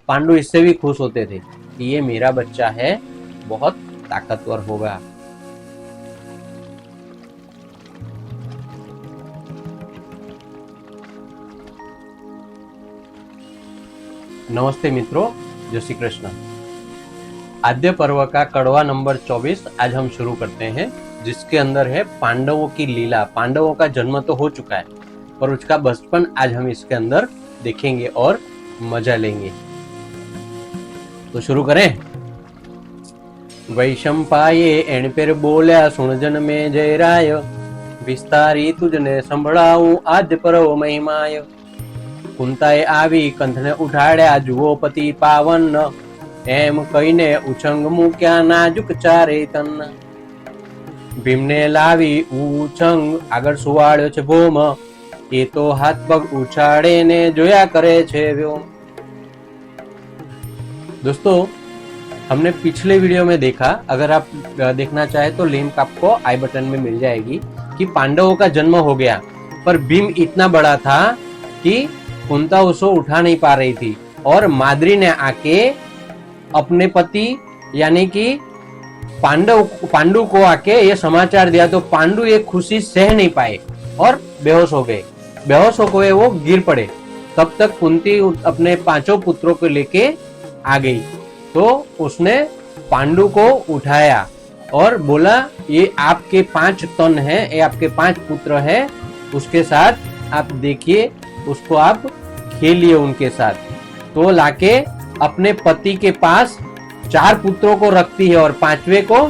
पांडु इससे भी खुश होते थे कि ये मेरा बच्चा है, बहुत ताकतवर होगा। नमस्ते मित्रों, जय श्री कृष्ण। आद्य पर्व का कड़वा नंबर 24 आज हम शुरू करते हैं, जिसके अंदर है पांडवों की लीला। पांडवों का जन्म तो हो चुका है, पर उसका बचपन आज हम इसके अंदर देखेंगे और मजा लेंगे। तो शुरू करें। वैशंपाये एण पर बोल्या, सुन जन में जय राय, विस्तारी तुझने संभळाऊं आद्य पर्व महिमाय। कुंताए આવી કંઠને ઉઠાડ્યા, જુઓ પતિ પાવન, એમ કહીને ઉછંગ મૂક્યા નાજુક ચારે તન। ભીમને લાવી ઉછંગ આગળ સુવાડ્યો છે ભોમ, એ તો હાથ પગ ઉછાળે ને જોયા કરે છે વ્યોમ। दोस्तों, हमने पिछले वीडियो में देखा, अगर आप देखना चाहे तो लिंक आपको आई बटन में मिल जाएगी, कि पांडवों का जन्म हो गया, पर भीम इतना बड़ा था कि कुंता उसको उठा नहीं पा रही थी, और माद्री ने आके अपने पति यानी कि पांडु को आके ये समाचार दिया, तो पांडु ये खुशी सह नहीं पाए और बेहोश हो गए। बेहोश हो गए, वो गिर पड़े। तब तक कुंती अपने 5 पुत्रों को लेके आ गई, तो उसने पांडु को उठाया और बोला, ये आपके 5 तन हैं, ये आपके 5 पुत्र हैं, उसके साथ आप देखिए, उसको आप खेलिए उनके साथ। तो लाके अपने पति के पास 4 पुत्रों को रखती है और 5वें को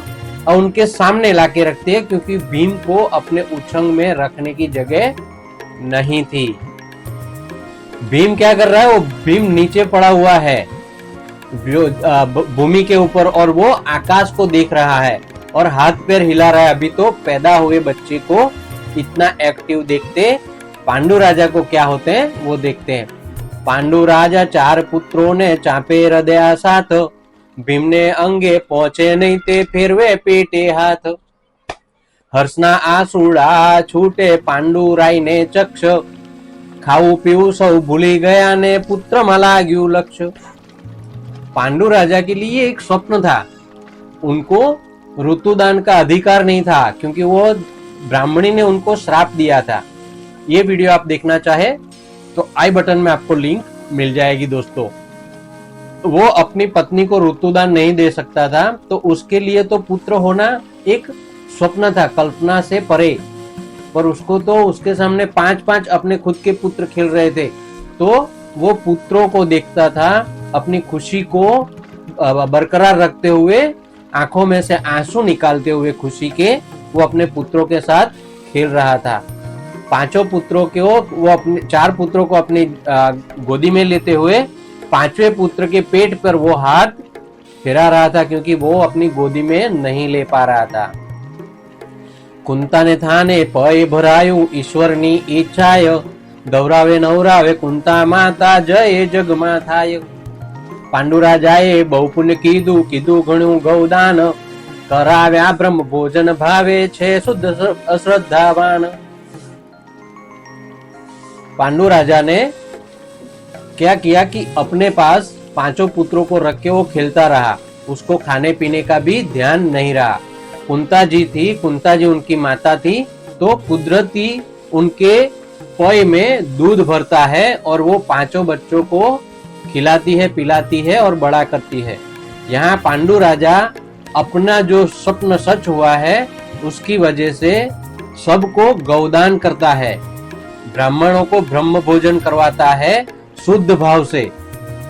उनके सामने लाके रखती है, क्योंकि भीम को अपने उछंग में रखने की जगह नहीं थी। भीम क्या कर रहा है? वो भीम नीचे पड़ा हुआ है भूमि के ऊपर, और वो आकाश को देख रहा है और हाथ पैर हिला रहा है। अभी तो पैदा हुए बच्चे को इतना एक्टिव देखते पांडु राजा को क्या होते हैं वो देखते हैं। पांडु राजा 4 पुत्रों ने चापे हृदय साथ, भीम ने अंगे पहुंचे नहीं ते फेरवे पेटे हाथ। हर्षना आंसुड़ा छूटे पांडु राय ने चक्ष, खाऊ पीऊ सब भूली गया ने पुत्र में लाग्यू लक्ष्य। पांडु राजा के लिए एक स्वप्न था, उनको ऋतुदान का अधिकार नहीं था, क्योंकि वो ब्राह्मणी ने उनको श्राप दिया था। ये वीडियो आप देखना चाहे तो आई बटन में आपको लिंक मिल जाएगी। दोस्तों, वो अपनी पत्नी को ऋतुदान नहीं दे सकता था, तो उसके लिए तो पुत्र होना एक स्वप्न था, कल्पना से परे। पर उसको तो उसके सामने 5-5 अपने खुद के पुत्र खेल रहे थे, तो वो पुत्रों को देखता था, अपनी खुशी को बरकरार रखते हुए, आंखों में से आंसू निकालते हुए खुशी के, वो अपने पुत्रों के साथ खेल रहा था। 5 पुत्रों को वो अपने 4 पुत्रों को अपनी गोदी में लेते हुए 5वें पुत्र के पेट पर वो हाथ फिरा रहा था, क्योंकि वो अपनी गोदी में नहीं ले पा रहा था। कुंता ने थाने पय भरायु, ईश्वरनी इच्छाय, दौरावे नवरावे कुंता माता, जय जग माथाय। पांडु राजाए बहु पुण्य कीधु, कीधु घणु गौदान, कराव्या ब्रह्म भोजन भावे छे शुद्ध अश्रद्धावान। पांडु राजा ने क्या किया कि अपने पास 5 पुत्रों को रख के वो खेलता रहा, उसको खाने पीने का भी ध्यान नहीं रहा। कुंता जी थी, कुंता जी उनकी माता थी, तो कुदरती उनके पय में दूध भरता है और वो 5 बच्चों को खिलाती है, पिलाती है और बड़ा करती है। यहाँ पांडु राजा अपना जो स्वप्न सच हुआ है, उसकी वजह से सबको गौदान करता है, ब्राह्मणों को ब्रह्म भोजन करवाता है शुद्ध भाव से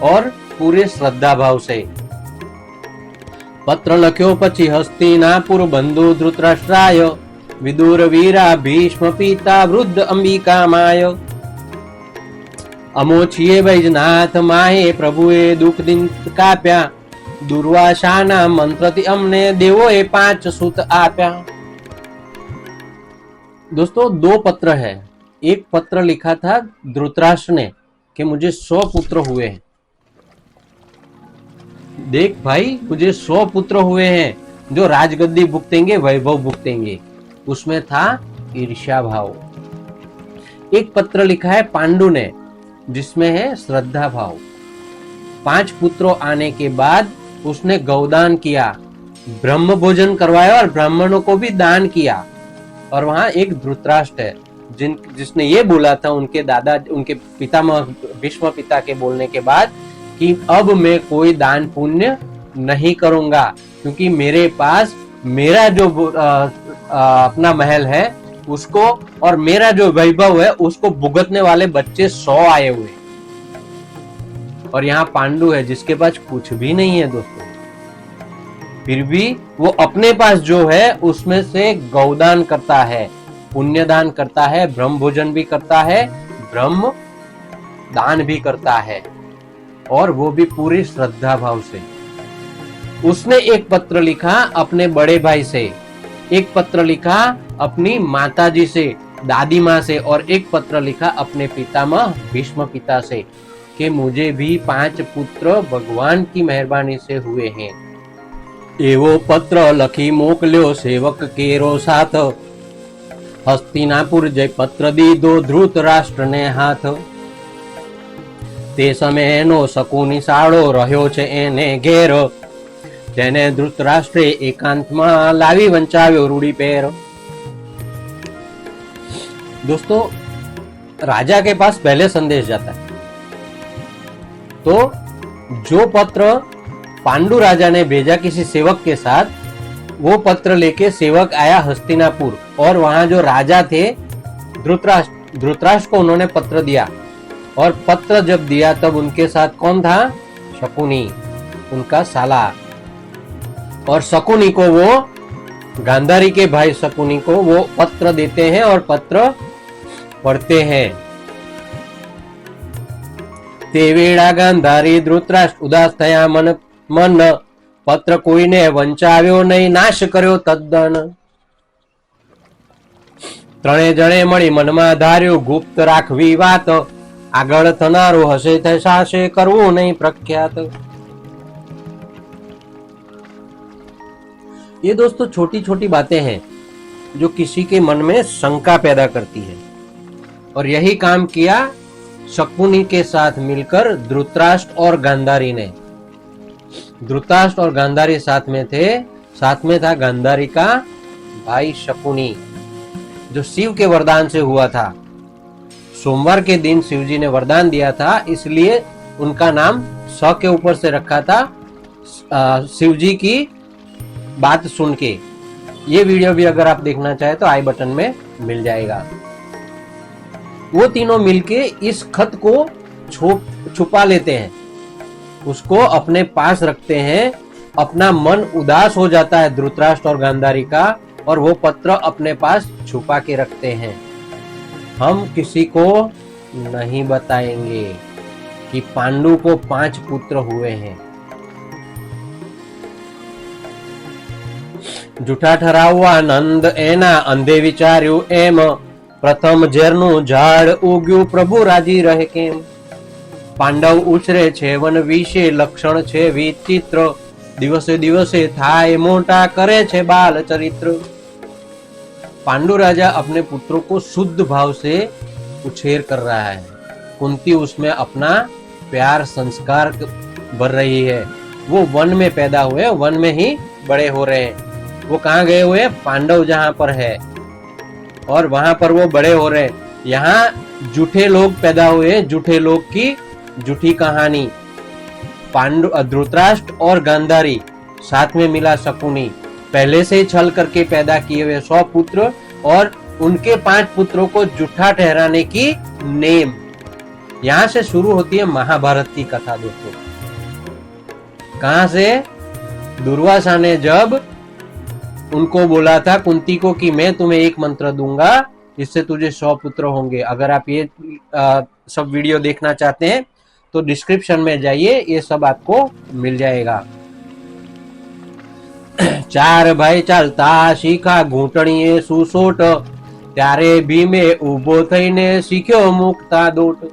और पूरे श्रद्धा भाव से। पत्र लख्यो पछी हस्तिनापुर बंधु धृतराष्ट्राय, विदुर वीरा भीष्म पिता वृद्ध अंबिका माय। अमो छिए बैजनाथ माहे, प्रभुए दुख दिन काप्या, दुर्वासाना मंत्रति अमने देवोए 5 सूत आप्या। दोस्तों, 2 पत्र है। एक पत्र लिखा था धृतराष्ट्र ने कि मुझे 100 पुत्र हुए हैं। देख भाई, मुझे 100 पुत्र हुए हैं, जो राजगद्दी भुगतेंगे, वैभव भुगतेंगे। उसमें था ईर्ष्या भाव। एक पत्र लिखा है पांडु ने, जिसमें है श्रद्धा भाव। 5 पुत्रों आने के बाद उसने गौदान किया, ब्रह्म भोजन करवाया और ब्राह्मणों को भी दान किया। और वहां एक धृतराष्ट्र है जिसने ये बोला था उनके दादा, उनके पितामह भीष्म पिता के बोलने के बाद कि अब मैं कोई दान पुण्य नहीं करूंगा, क्योंकि मेरे पास मेरा जो अपना महल है उसको और मेरा जो वैभव है उसको भुगतने वाले बच्चे 100 आए हुए, और यहाँ पांडु है जिसके पास कुछ भी नहीं है दोस्तों, फिर भी वो अपने पास जो है उसमें से गौदान करता है, पुण्यदान करता है, ब्रह्म भोजन भी करता है, ब्रह्म दान भी करता है, और वो भी पूरी श्रद्धा भाव से। उसने एक पत्र लिखा अपने बड़े भाई से, एक पत्र लिखा अपनी माताजी से, दादी माँ से, और एक पत्र लिखा अपने पितामह भीष्म पिता से कि मुझे भी 5 पुत्र भगवान की मेहरबानी से हुए हैं। एवो पत्र लखी मोकल्यो सेवक केरो साथ, हस्तिनापुर जय पत्र दीधो धृतराष्ट्र ने हाथ। ते समय एनो शकुनी साळो रह्यो छे एने घेर, जेने धृतराष्ट्रे एकांतमां लावी वंचाव्यो रूढ़ीपेर। दोस्तों, राजा के पास पहले संदेश जाता है, तो जो पत्र पांडु राजा ने भेजा किसी सेवक के साथ, वो पत्र लेके सेवक आया हस्तिनापुर, और वहां जो राजा थे धृतराष्ट्र को उन्होंने पत्र दिया, और पत्र जब दिया तब उनके साथ कौन था? शकुनी, उनका साला। और शकुनी को वो गांधारी के भाई शकुनी को वो पत्र देते हैं और पत्र पढ़ते हैं। ते वेळा गांधारी धृतराष्ट्र उदास थया मन मन, पत्र कोईने वंचाव्यो नहीं, नाश कर्यो तद्दन। त्रणेय जणे मळी मनमा धार्यो गुप्त राखवी वात, आगळ थनारो हसे थशाशे करवो नहीं प्रख्यात। ये दोस्तों छोटी छोटी बातें हैं जो किसी के मन में शंका पैदा करती है, और यही काम किया शकुनी के साथ मिलकर धृतराष्ट्र और गांधारी ने। धृतराष्ट्र और गांधारी साथ में थे, साथ में था गांधारी का भाई शकुनी, जो शिव के वरदान से हुआ था। सोमवार के दिन शिव जी ने वरदान दिया था, इसलिए उनका नाम स के ऊपर से रखा था, शिव जी की बात सुन के। ये वीडियो भी अगर आप देखना चाहे तो आई बटन में मिल जाएगा। वो तीनों मिलके इस खत को छुपा लेते हैं, उसको अपने पास रखते हैं। अपना मन उदास हो जाता है धृतराष्ट्र और गांधारी का, और वो पत्र अपने पास छुपा के रखते हैं। हम किसी को नहीं बताएंगे कि पांडु को 5 पुत्र हुए हैं। जूठा ठराववा नंद एना अंधे विचार्यु एम, प्रथम झेरनु झाड़ उग्यु प्रभु राजी रहे केम। पांडव उछरे छे वन विषे लक्षण छे विचित्र, दिवसे दिवसे थाय मोटा करे छे बाल चरित्र। पांडु राजा अपने पुत्रों को शुद्ध भाव से उछेर कर रहा है, कुंती उसमें अपना प्यार संस्कार भर रही है। वो वन में पैदा हुए, वन में ही बड़े हो रहे हैं। वो कहाँ गए हुए? पांडव जहां पर है, और वहां पर वो बड़े हो रहे हैं। यहाँ झूठे लोग पैदा हुए, झूठे लोग की झूठी कहानी। पांडु धृतराष्ट्र और गांधारी, साथ में मिला शकुनी, पहले से ही छल करके पैदा किए हुए 100 पुत्र, और उनके 5 पुत्रों को झूठा ठहराने की नेम। यहां से शुरू होती है महाभारत की कथा दोस्तों। कहां से? दुर्वासा ने जब उनको बोला था कुंती को कि मैं तुम्हें एक मंत्र दूंगा, इससे तुझे 100 पुत्र होंगे। अगर आप ये सब वीडियो देखना चाहते हैं तो डिस्क्रिप्शन में जाइए, ये सब आपको मिल जाएगा। 4 भाई चालता शीखा घूंटणीए सुसोट, त्यारे भीमे उभो थईने शीख्यो मुकता दोट।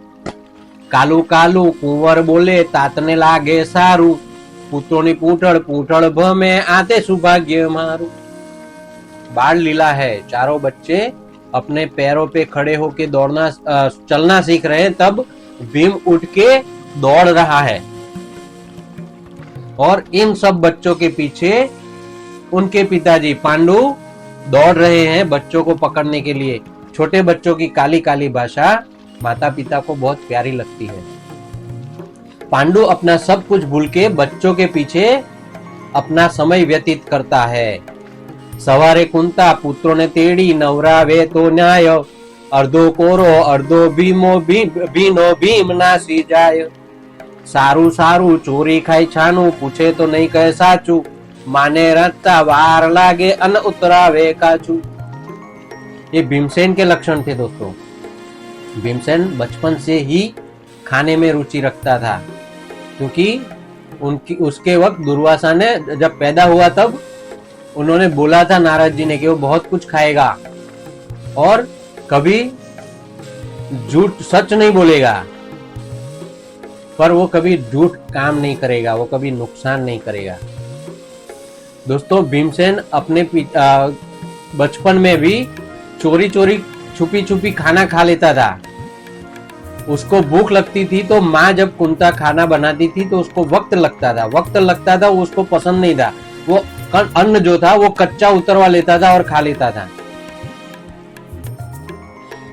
कालू कालू कुंवर बोले तातने लागे सारू, पुत्रोनी पूंठड़ पूंठड़ भमे आते सौभाग्य मारू। बाल लीला है, चारों बच्चे अपने पैरों पे खड़े होके दौड़ना चलना सीख रहे हैं, तब भीम उठ के दौड़ रहा है। और इन सब बच्चों के पीछे उनके पिताजी पांडु दौड़ रहे हैं बच्चों को पकड़ने के लिए। छोटे बच्चों की काली काली भाषा माता पिता को बहुत प्यारी लगती है। पांडु अपना सब कुछ भूल के बच्चों के पीछे अपना समय व्यतीत करता है। सवारे कुंता पुत्रों ने तेड़ी नवरावे तो न्याय, अर्धो कोरो अर्धो भीनो भीम नासी जाय। सारू सारू चोरी खाई छानू, पूछे तो नहीं कहे साचू, माने रखता वार लागे अन उतरावे काचू। ये भीमसेन के लक्षण थे दोस्तों। भीमसेन बचपन से ही खाने में रुचि रखता था, क्योंकि उसके वक्त दुर्वासा ने जब पैदा हुआ तब उन्होंने बोला था नारद जी ने कि वो बहुत कुछ खाएगा और कभी झूठ सच नहीं बोलेगा, पर वो कभी झूठ काम नहीं करेगा, वो कभी नुकसान नहीं करेगा। दोस्तों भीमसेन अपने बचपन में भी चोरी चोरी छुपी छुपी खाना खा लेता था। उसको भूख लगती थी तो माँ जब कुंता खाना बनाती थी तो उसको वक्त लगता था, वो उसको पसंद नहीं था। वो अन्न जो था वो कच्चा उतरवा लेता था और खा लेता था।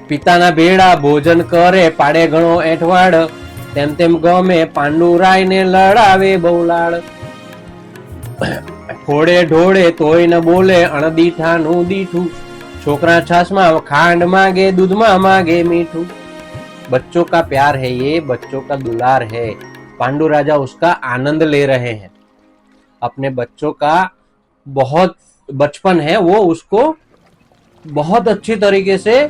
पिताना भेड़ा भोजन करे पाड़े घणो एठवाड़, तेम तेम गमे पांडुराय ने लड़ावे बहुलाड़। फोड़े ढोड़े तोय न बोले अणदीठानु दीठू, छोकरा छाछ में खांड मांगे दूध में मांगे मीठू। बच्चों का प्यार है ये, बच्चों का दुलार है। पांडु राजा उसका आनंद ले रहे हैं। अपने बच्चों का बहुत बचपन है, वो उसको बहुत अच्छी तरीके से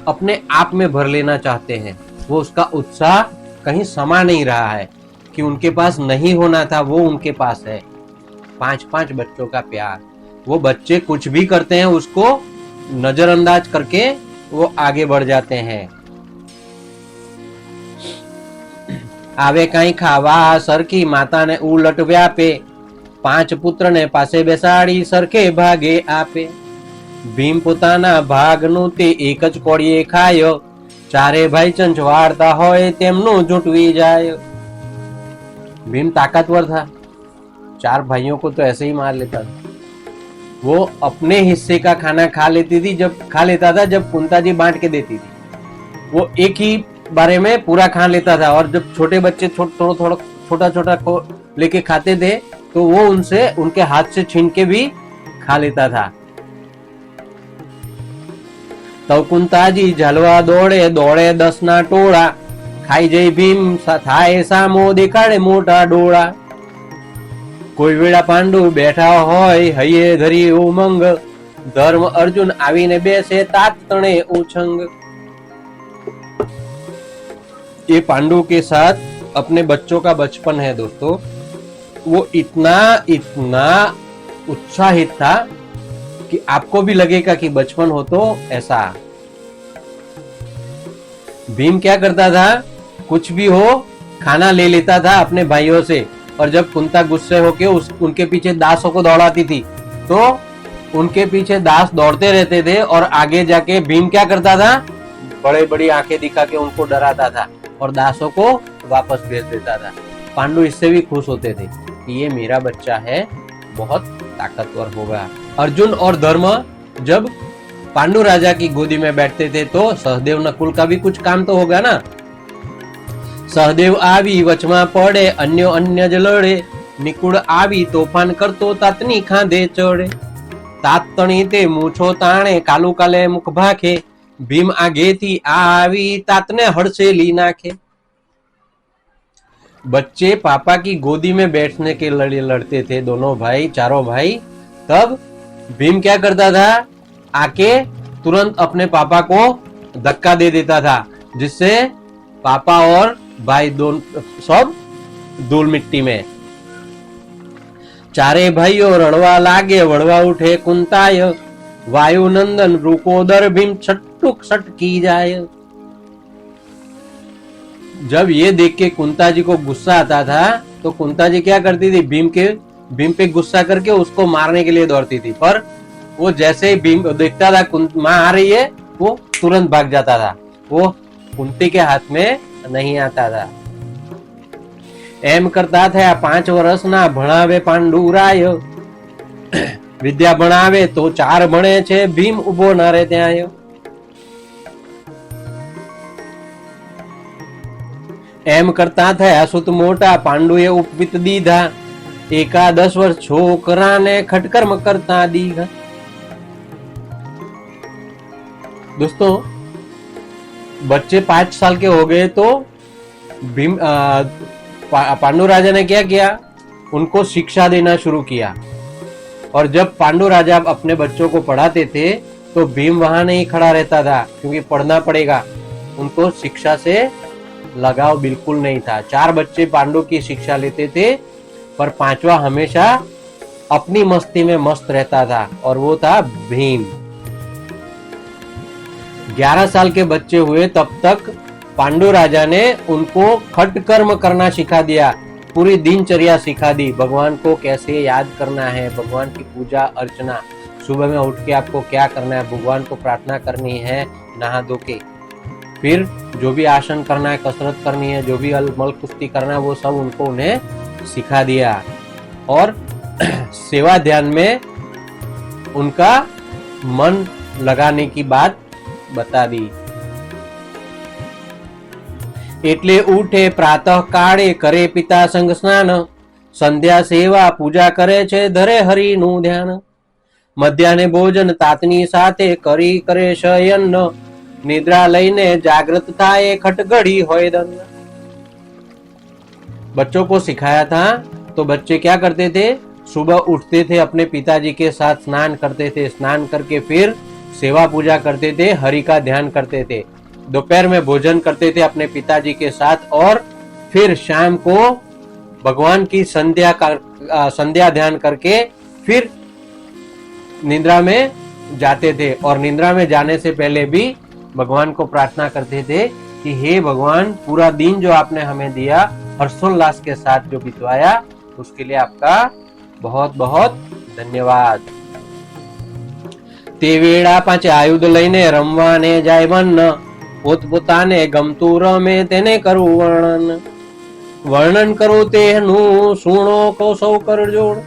अपने आप में भर लेना चाहते हैं। वो उसका उत्साह कहीं समा नहीं रहा है कि उनके पास नहीं होना था, वो उनके पास है। 5-5 बच्चों का प्यार। वो बच्चे कुछ भी करते हैं उसको नजरअंदाज करके वो आगे बढ़ जाते हैं। आवे कहीं खावा सरकी माता ने उलट व्यापे, 5 पुत्र ने पासे बेसाड़ी सरखे भागे आपे। भीम पोताना भागनु ते एक ज कोड़िए खायो, चारे भाई चंचवाड़ता होय तेमनु जुटवी जाय। भीम ताकतवर था, 4 भाइयों को तो ऐसे ही मार लेता था। वो अपने हिस्से का खाना खा लेता था जब कुंता जी बांट के देती थी। वो एक ही बारे में पूरा खा लेता था, और जब छोटे बच्चे छोटा छोटा को लेके खाते थे तो वो उनके हाथ से छीन के भी खा लेता था। तो कुंता जी झलवा दौड़े 10 ना टोड़ा, खाई जय भीम थाए सामो देखाड़े मोटा डोळा। कोई वेळा पांडु बैठा होय हये धरी उमंग, धर्म अर्जुन आवीने बेसे तात तणे उछंग। ये पांडु के साथ अपने बच्चों का बचपन है दोस्तों। वो इतना उत्साहित था कि आपको भी लगेगा कि बचपन हो तो ऐसा। भीम क्या करता था, कुछ भी हो खाना ले लेता था अपने भाइयों से, और जब कुंता गुस्से होके उनके पीछे दासों को दौड़ाती थी तो उनके पीछे दास दौड़ते रहते थे, और आगे जाके भीम क्या करता था, बड़े बड़ी आंखें दिखा के उनको डराता था और दासों को वापस भेज देता था। पांडु इससे भी खुश होते थे कि ये मेरा बच्चा है, बहुत ताकतवर होगा। अर्जुन और धर्म जब पांडु राजा की गोदी में बैठते थे तो सहदेव नकुल का भी कुछ काम तो होगा ना। सहदेव आवी वचमा पड़े अन्यो अन्य जलड़े, निकुड़ आवी तोफान करतो तातनी खांधे चढ़े। तातणी ते मूछो ताणे कालू काले मुख भाखे, भीम आगे थी आवी तातने हड़सेली नाखे। बच्चे पापा की गोदी में बैठने के लड़ते थे दोनों भाई, चारों भाई। तब भीम क्या करता था, आके तुरंत अपने पापा को धक्का दे देता था, जिससे पापा और भाई दोनों सब धूल मिट्टी में। चारे भाइयों रणवा लागे वड़वा उठे कुंताय, वायु नंदन रुकोदर भीम छटुक छट की जाए। जब ये देख के कुंता जी को गुस्सा आता था तो कुंता जी क्या करती थी, भीम पे गुस्सा करके उसको मारने के लिए दौड़ती थी, पर वो जैसे ही भीम देखता था माँ आ रही है वो तुरंत भाग जाता था, वो कुंती के हाथ में नहीं आता था। એમ કરતા થયા 5 વર્ષના ભણાવે પાંડુરાય, વિદ્યા ભણાવે તો 4 ભણે છે ભીમ ઉભો ના રે ત્યાં. એમ કરતા થયા સુત મોટા પાંડુએ ઉપવિત દીધા, एका 10 वर्ष छोकरा ने खटकर्म करता दीघा. दोस्तों बच्चे 5 साल के हो गए तो भीम पांडु राजा ने क्या किया, उनको शिक्षा देना शुरू किया. और जब पांडु राजा अपने बच्चों को पढ़ाते थे तो भीम वहां नहीं खड़ा रहता था, क्योंकि पढ़ना पड़ेगा. उनको शिक्षा से लगाव बिल्कुल नहीं था. 4 बच्चे पांडु की शिक्षा लेते थे, पर 5वां हमेशा अपनी मस्ती में मस्त रहता था, और वो था भीम. 11 साल के बच्चे हुए तब तक पांडु राजा ने उनको खटकर्म करना सिखा दिया, पूरी दिनचर्या सिखा दी. भगवान को कैसे याद करना है, भगवान की पूजा अर्चना, सुबह में उठ के आपको क्या करना है, भगवान को प्रार्थना करनी है नहा धो के, फिर जो भी आसन करना है, कसरत करनी है, जो भी मल कुश्ती करना है, वो सब उनको उन्हें सिखा दिया. और सेवा ध्यान में उनका मन लगाने की बात बता दी. એટલે ઉઠે પ્રાતઃ કાળે કરે પિતા સંગ સ્નાન, સંધ્યા સેવા પૂજા કરે છે ધરે હરિનું ધ્યાન. મધ્યાહને ભોજન તાતની સાથે કરી કરે શયન, નિદ્રા લઈને જાગૃત થાય ખટગડી હોય દન. बच्चों को सिखाया था तो बच्चे क्या करते थे, सुबह उठते थे, अपने पिताजी के साथ स्नान करते थे, स्नान करके फिर सेवा पूजा करते थे, हरि का ध्यान करते थे. दोपहर में भोजन करते थे अपने पिताजी के साथ, और फिर शाम को भगवान की संध्या ध्यान करके फिर निद्रा में जाते थे. और निद्रा में जाने से पहले भी भगवान को प्रार्थना करते थे कि हे भगवान, पूरा दिन जो आपने हमें दिया, हर्षोल्लास के साथ जो बितवाया, उसके लिए आपका बहुत बहुत धन्यवाद. તે વેળા પાછે આયુધ લઈને રમવાને જાય વન, પોતપોતાને ગમતું રમે તેને કરવું વર્ણન. વર્ણન કરો તેનું સુણો કો સૌ કર જોડ,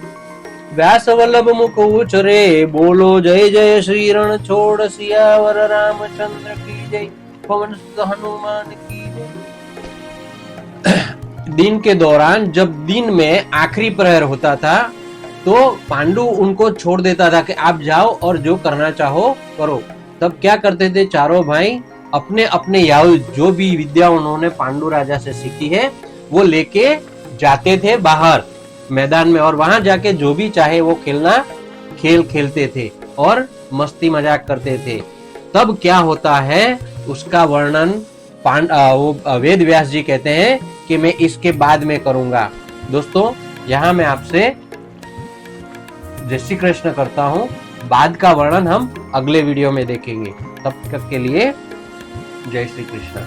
વ્યાસ વલ્લભ મુખ ઉછરે બોલો જય જય શ્રી રણ છોડ. સિયાવર રાमचंद्र की जय, पवन सुत हनुमान की जय. दिन के दौरान जब दिन में आखिरी प्रहर होता था तो पांडु उनको छोड़ देता था कि आप जाओ और जो करना चाहो करो. तब क्या करते थे चारों भाई, अपने अपने याद जो भी विद्या उन्होंने पांडु राजा से सीखी है वो लेके जाते थे बाहर मैदान में, और वहां जाके जो भी चाहे वो खेल खेलते थे और मस्ती मजाक करते थे. तब क्या होता है उसका वर्णन वो वेद व्यास जी कहते हैं कि मैं इसके बाद में करूंगा. दोस्तों यहाँ मैं आपसे जय श्री कृष्ण करता हूँ. बाद का वर्णन हम अगले वीडियो में देखेंगे. तब तक के लिए जय श्री कृष्ण.